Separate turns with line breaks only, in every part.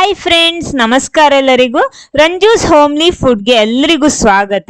Hi friends, ನಮಸ್ಕಾರ ಎಲ್ಲರಿಗೂ. ರಂಜೂಸ್ homely ಫುಡ್ಗೆ ಎಲ್ಲರಿಗೂ ಸ್ವಾಗತ.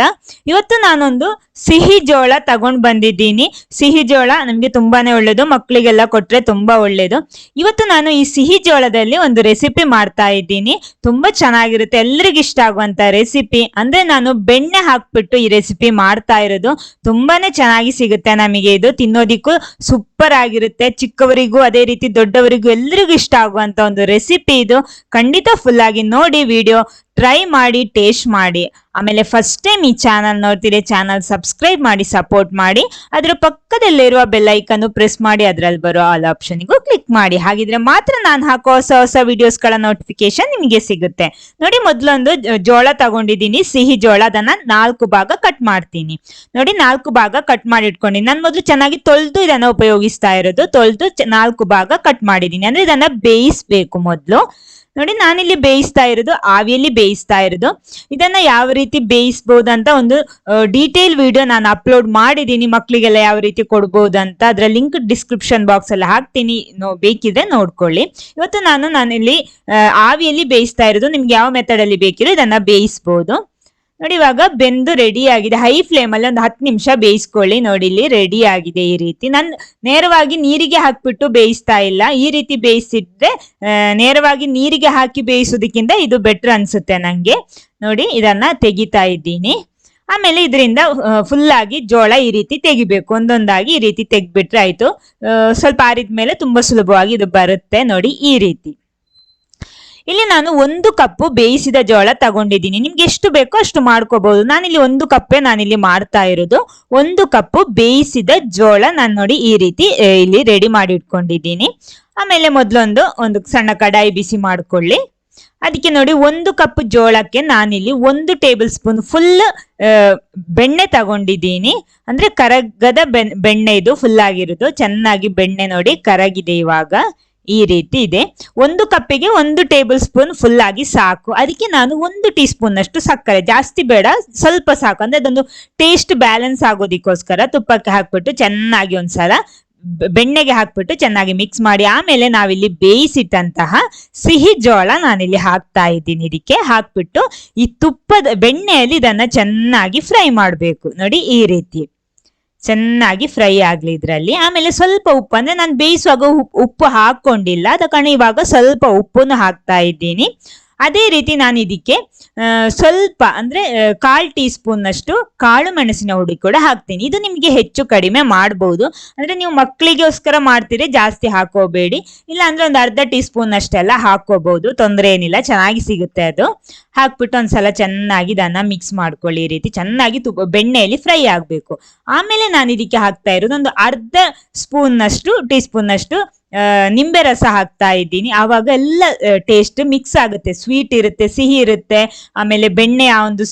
ಇವತ್ತು ನಾನೊಂದು ಸಿಹಿ ಜೋಳ ತಗೊಂಡು ಬಂದಿದ್ದೀನಿ. ಸಿಹಿ ಜೋಳ ನಮಗೆ ತುಂಬಾನೇ ಒಳ್ಳೇದು, ಮಕ್ಕಳಿಗೆಲ್ಲ ಕೊಟ್ರೆ ತುಂಬಾ ಒಳ್ಳೇದು. ಇವತ್ತು ನಾನು ಈ ಸಿಹಿ ಜೋಳದಲ್ಲಿ ಒಂದು ರೆಸಿಪಿ ಮಾಡ್ತಾ ಇದ್ದೀನಿ. ತುಂಬಾ ಚೆನ್ನಾಗಿರುತ್ತೆ, ಎಲ್ರಿಗೂ ಇಷ್ಟ ಆಗುವಂತ ರೆಸಿಪಿ. ಅಂದ್ರೆ ನಾನು ಬೆಣ್ಣೆ ಹಾಕ್ಬಿಟ್ಟು ಈ ರೆಸಿಪಿ ಮಾಡ್ತಾ ಇರೋದು. ತುಂಬಾನೇ ಚೆನ್ನಾಗಿ ಸಿಗುತ್ತೆ ನಮಗೆ. ಇದು ತಿನ್ನೋದಿಕ್ಕೂ ಸೂಪರ್ ಆಗಿರುತ್ತೆ. ಚಿಕ್ಕವರಿಗೂ ಅದೇ ರೀತಿ ದೊಡ್ಡವರಿಗೂ ಎಲ್ಲರಿಗೂ ಇಷ್ಟ ಆಗುವಂತ ಒಂದು ರೆಸಿಪಿ ಇದು. ಖಂಡಿತ ಫುಲ್ ಆಗಿ ನೋಡಿ, ವಿಡಿಯೋ ಟ್ರೈ ಮಾಡಿ, ಟೇಸ್ಟ್ ಮಾಡಿ. ಆಮೇಲೆ ಫಸ್ಟ್ ಟೈಮ್ ಈ ಚಾನಲ್ ನೋಡ್ತೀರಿ, ಚಾನಲ್ ಸಬ್ಸ್ಕ್ರೈಬ್ ಮಾಡಿ, ಸಪೋರ್ಟ್ ಮಾಡಿ. ಅದರ ಪಕ್ಕದಲ್ಲಿರುವ ಬೆಲ್ ಐಕನ್ ಪ್ರೆಸ್ ಮಾಡಿ, ಅದರಲ್ಲಿ ಬರೋ ಆಲ್ ಆಪ್ಷನ್ಗೂ ಕ್ಲಿಕ್ ಮಾಡಿ. ಹಾಗಿದ್ರೆ ಮಾತ್ರ ನಾನು ಹಾಕೋ ಹೊಸ ಹೊಸ ವಿಡಿಯೋಸ್ಗಳ ನೋಟಿಫಿಕೇಶನ್ ನಿಮಗೆ ಸಿಗುತ್ತೆ. ನೋಡಿ, ಮೊದಲೊಂದು ಜೋಳ ತಗೊಂಡಿದ್ದೀನಿ, ಸಿಹಿ ಜೋಳ. ಅದನ್ನ 4 ಭಾಗ ಕಟ್ ಮಾಡ್ತೀನಿ. ನೋಡಿ, 4 ಭಾಗ ಕಟ್ ಮಾಡಿ ಇಟ್ಕೊಂಡಿನಿ. ನಾನು ಮೊದಲು ಚೆನ್ನಾಗಿ ತೊಳೆದು ಇದನ್ನ ಉಪಯೋಗಿಸ್ತಾ ಇರೋದು. ತೊಳೆದು 4 ಭಾಗ ಕಟ್ ಮಾಡಿದೀನಿ. ಅಂದ್ರೆ ಇದನ್ನ ಬೇಯಿಸ್ಬೇಕು ಮೊದಲು. ನೋಡಿ, ನಾನಿಲ್ಲಿ ಬೇಯಿಸ್ತಾ ಇರೋದು, ಆವಿಯಲ್ಲಿ ಬೇಯಿಸ್ತಾ ಇರೋದು. ಇದನ್ನ ಯಾವ ರೀತಿ ಬೇಯಿಸಬಹುದು ಅಂತ ಒಂದು ಡೀಟೇಲ್ ವಿಡಿಯೋ ನಾನು ಅಪ್ಲೋಡ್ ಮಾಡಿದೀನಿ. ಮಕ್ಕಳಿಗೆಲ್ಲ ಯಾವ ರೀತಿ ಕೊಡ್ಬೋದು ಅಂತ ಅದರ ಲಿಂಕ್ ಡಿಸ್ಕ್ರಿಪ್ಷನ್ ಬಾಕ್ಸ್ ಅಲ್ಲಿ ಹಾಕ್ತೀನಿ, ಬೇಕಿದ್ರೆ ನೋಡ್ಕೊಳ್ಳಿ. ಇವತ್ತು ನಾನಿಲ್ಲಿ ಆವಿಯಲ್ಲಿ ಬೇಯಿಸ್ತಾ ಇರೋದು. ನಿಮ್ಗೆ ಯಾವ ಮೆಥಡ್ ಅಲ್ಲಿ ಬೇಕಿರೋ ಇದನ್ನ ಬೇಯಿಸಬಹುದು. ನೋಡಿ, ಇವಾಗ ಬೆಂದು ರೆಡಿ ಆಗಿದೆ. ಹೈ ಫ್ಲೇಮ್ ಅಲ್ಲಿ ಒಂದು 10 ನಿಮಿಷ ಬೇಯಿಸ್ಕೊಳ್ಳಿ. ನೋಡಿ, ಇಲ್ಲಿ ರೆಡಿ ಆಗಿದೆ. ಈ ರೀತಿ ನಾನು ನೇರವಾಗಿ ನೀರಿಗೆ ಹಾಕ್ಬಿಟ್ಟು ಬೇಯಿಸ್ತಾ ಇಲ್ಲ. ಈ ರೀತಿ ಬೇಯಿಸಿದ್ರೆ ನೇರವಾಗಿ ನೀರಿಗೆ ಹಾಕಿ ಬೇಯಿಸೋದಕ್ಕಿಂತ ಇದು ಬೆಟರ್ ಅನ್ಸುತ್ತೆ ನಂಗೆ. ನೋಡಿ, ಇದನ್ನ ತೆಗಿತಾ ಇದ್ದೀನಿ. ಆಮೇಲೆ ಇದರಿಂದ ಫುಲ್ ಆಗಿ ಜೋಳ ಈ ರೀತಿ ತೆಗಿಬೇಕು. ಒಂದೊಂದಾಗಿ ಈ ರೀತಿ ತೆಗ್ಬಿಟ್ರೆ ಆಯ್ತು. ಸ್ವಲ್ಪ ಆರಿದ್ಮೇಲೆ ತುಂಬಾ ಸುಲಭವಾಗಿ ಇದು ಬರುತ್ತೆ. ನೋಡಿ, ಈ ರೀತಿ. ಇಲ್ಲಿ ನಾನು 1 ಕಪ್ ಬೇಯಿಸಿದ ಜೋಳ ತಗೊಂಡಿದ್ದೀನಿ. ನಿಮ್ಗೆ ಎಷ್ಟು ಬೇಕೋ ಅಷ್ಟು ಮಾಡ್ಕೋಬಹುದು. ನಾನಿಲ್ಲಿ 1 ಕಪ್ಪೇ ನಾನಿಲ್ಲಿ ಮಾಡ್ತಾ ಇರೋದು. 1 ಕಪ್ ಬೇಯಿಸಿದ ಜೋಳ ನಾನು ನೋಡಿ ಈ ರೀತಿ ಇಲ್ಲಿ ರೆಡಿ ಮಾಡಿ ಇಟ್ಕೊಂಡಿದ್ದೀನಿ. ಆಮೇಲೆ ಒಂದು ಸಣ್ಣ ಕಡಾಯಿ ಬಿಸಿ ಮಾಡ್ಕೊಳ್ಳಿ. ಅದಕ್ಕೆ ನೋಡಿ, 1 ಕಪ್ ಜೋಳಕ್ಕೆ ನಾನಿಲ್ಲಿ 1 ಟೇಬಲ್ ಸ್ಪೂನ್ ಫುಲ್ ಬೆಣ್ಣೆ ತಗೊಂಡಿದ್ದೀನಿ. ಅಂದ್ರೆ ಕರಗದ ಬೆಣ್ಣೆ, ಇದು ಫುಲ್ ಆಗಿರೋದು. ಚೆನ್ನಾಗಿ ಬೆಣ್ಣೆ ನೋಡಿ ಕರಗಿದೆ. ಇವಾಗ ಈ ರೀತಿ ಇದೆ. 1 ಕಪ್ಪಿಗೆ 1 ಟೇಬಲ್ ಸ್ಪೂನ್ ಫುಲ್ ಆಗಿ ಸಾಕು. ಅದಕ್ಕೆ ನಾನು 1 ಟೀ ಸ್ಪೂನ್ ಅಷ್ಟು ಸಕ್ಕರೆ, ಜಾಸ್ತಿ ಬೇಡ, ಸ್ವಲ್ಪ ಸಾಕು. ಅಂದ್ರೆ ಅದೊಂದು ಟೇಸ್ಟ್ ಬ್ಯಾಲೆನ್ಸ್ ಆಗೋದಿಕ್ಕೋಸ್ಕರ ತುಪ್ಪಕ್ಕೆ ಹಾಕ್ಬಿಟ್ಟು ಚೆನ್ನಾಗಿ ಒಂದ್ಸಲ ಬೆಣ್ಣೆಗೆ ಹಾಕ್ಬಿಟ್ಟು ಚೆನ್ನಾಗಿ ಮಿಕ್ಸ್ ಮಾಡಿ, ಆಮೇಲೆ ನಾವಿಲ್ಲಿ ಬೇಯಿಸಿಟ್ಟಂತಹ ಸಿಹಿ ಜೋಳ ನಾನಿಲ್ಲಿ ಹಾಕ್ತಾ ಇದ್ದೀನಿ. ಇದಕ್ಕೆ ಹಾಕ್ಬಿಟ್ಟು ಈ ಬೆಣ್ಣೆಯಲ್ಲಿ ಇದನ್ನ ಚೆನ್ನಾಗಿ ಫ್ರೈ ಮಾಡ್ಬೇಕು. ನೋಡಿ, ಈ ರೀತಿ ಚೆನ್ನಾಗಿ ಫ್ರೈ ಆಗ್ಲಿ ಇದ್ರಲ್ಲಿ. ಆಮೇಲೆ ಸ್ವಲ್ಪ ಉಪ್ಪು, ಅಂದ್ರೆ ನಾನು ಬೇಯಿಸುವಾಗ ಉಪ್ಪು ಹಾಕೊಂಡಿಲ್ಲ, ಆದ ಕಾರಣ ಇವಾಗ ಸ್ವಲ್ಪ ಉಪ್ಪನ್ನು ಹಾಕ್ತಾ ಇದ್ದೀನಿ. ಅದೇ ರೀತಿ ನಾನು ಇದಕ್ಕೆ ಸ್ವಲ್ಪ ಅಂದ್ರೆ 1/4 ಟೀ ಸ್ಪೂನ್ ಅಷ್ಟು ಕಾಳು ಮೆಣಸಿನ ಹುಡಿ ಕೂಡ ಹಾಕ್ತೀನಿ. ಇದು ನಿಮ್ಗೆ ಹೆಚ್ಚು ಕಡಿಮೆ ಮಾಡಬಹುದು. ಅಂದ್ರೆ ನೀವು ಮಕ್ಕಳಿಗೋಸ್ಕರ ಮಾಡ್ತೀರಿ, ಜಾಸ್ತಿ ಹಾಕೋಬೇಡಿ. ಇಲ್ಲ ಅಂದ್ರೆ ಒಂದು ಅರ್ಧ ಟೀ ಸ್ಪೂನ್ ಅಷ್ಟೆಲ್ಲ ಹಾಕೋಬಹುದು, ತೊಂದರೆ ಏನಿಲ್ಲ, ಚೆನ್ನಾಗಿ ಸಿಗುತ್ತೆ ಅದು. ಹಾಕ್ಬಿಟ್ಟು ಒಂದ್ಸಲ ಚೆನ್ನಾಗಿ ಇದನ್ನ ಮಿಕ್ಸ್ ಮಾಡ್ಕೊಳ್ಳಿ. ಈ ರೀತಿ ಚೆನ್ನಾಗಿ ಬೆಣ್ಣೆಯಲ್ಲಿ ಫ್ರೈ ಆಗ್ಬೇಕು. ಆಮೇಲೆ ನಾನು ಇದಕ್ಕೆ ಹಾಕ್ತಾ ಇರೋದು ಒಂದು ಅರ್ಧ ಟೀ ಸ್ಪೂನ್ ಅಷ್ಟು ನಿಂಬೆ ರಸ ಹಾಕ್ತಾ ಇದ್ದೀನಿ. ಆವಾಗ ಎಲ್ಲ ಟೇಸ್ಟ್ ಮಿಕ್ಸ್ ಆಗುತ್ತೆ. ಸ್ವೀಟ್ ಇರುತ್ತೆ, ಸಿಹಿ ಇರುತ್ತೆ, ಆಮೇಲೆ ಬೆಣ್ಣೆಯ ಒಂದು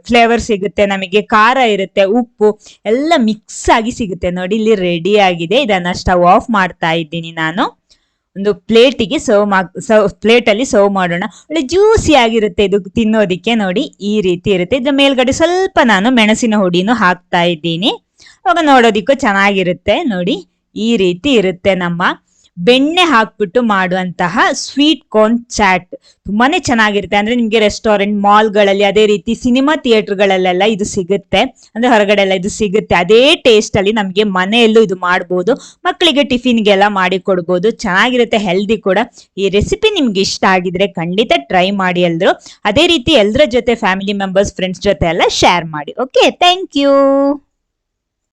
ಫ್ಲೇವರ್ ಸಿಗುತ್ತೆ ನಮಗೆ, ಖಾರ ಇರುತ್ತೆ, ಉಪ್ಪು ಎಲ್ಲ ಮಿಕ್ಸ್ ಆಗಿ ಸಿಗುತ್ತೆ. ನೋಡಿ, ಇಲ್ಲಿ ರೆಡಿ ಆಗಿದೆ. ಇದನ್ನ ಸ್ಟವ್ ಆಫ್ ಮಾಡ್ತಾ ಇದ್ದೀನಿ. ನಾನು ಒಂದು ಪ್ಲೇಟಿಗೆ ಪ್ಲೇಟಲ್ಲಿ ಸರ್ವ್ ಮಾಡೋಣ. ಒಳ್ಳೆ ಜ್ಯೂಸಿ ಆಗಿರುತ್ತೆ ಇದು ತಿನ್ನೋದಿಕ್ಕೆ. ನೋಡಿ, ಈ ರೀತಿ ಇರುತ್ತೆ. ಇದ್ರ ಮೇಲ್ಗಡೆ ಸ್ವಲ್ಪ ನಾನು ಮೆಣಸಿನ ಹುಡಿನೂ ಹಾಕ್ತಾ ಇದ್ದೀನಿ. ಅವಾಗ ನೋಡೋದಿಕ್ಕೂ ಚೆನ್ನಾಗಿರುತ್ತೆ. ನೋಡಿ, ಈ ರೀತಿ ಇರುತ್ತೆ ನಮ್ಮ ಬೆಣ್ಣೆ ಹಾಕ್ಬಿಟ್ಟು ಮಾಡುವಂತಹ ಸ್ವೀಟ್ ಕಾರ್ನ್ ಚಾಟ್. ತುಂಬಾನೇ ಚೆನ್ನಾಗಿರುತ್ತೆ. ಅಂದ್ರೆ ನಿಮ್ಗೆ ರೆಸ್ಟೋರೆಂಟ್, ಮಾಲ್ಗಳಲ್ಲಿ, ಅದೇ ರೀತಿ ಸಿನಿಮಾ ಥಿಯೇಟರ್ಗಳಲ್ಲೆಲ್ಲ ಇದು ಸಿಗುತ್ತೆ. ಅಂದ್ರೆ ಹೊರಗಡೆ ಎಲ್ಲ ಇದು ಸಿಗುತ್ತೆ. ಅದೇ ಟೇಸ್ಟ್ ಅಲ್ಲಿ ನಮ್ಗೆ ಮನೆಯಲ್ಲೂ ಇದು ಮಾಡ್ಬೋದು. ಮಕ್ಕಳಿಗೆ ಟಿಫಿನ್ಗೆಲ್ಲ ಮಾಡಿ ಕೊಡ್ಬೋದು. ಚೆನ್ನಾಗಿರುತ್ತೆ, ಹೆಲ್ದಿ ಕೂಡ. ಈ ರೆಸಿಪಿ ನಿಮ್ಗೆ ಇಷ್ಟ ಆಗಿದ್ರೆ ಖಂಡಿತ ಟ್ರೈ ಮಾಡಿ ಎಲ್ರು. ಅದೇ ರೀತಿ ಎಲ್ಲರ ಜೊತೆ, ಫ್ಯಾಮಿಲಿ ಮೆಂಬರ್ಸ್, ಫ್ರೆಂಡ್ಸ್ ಜೊತೆ ಎಲ್ಲ ಶೇರ್ ಮಾಡಿ. Okay, thank you.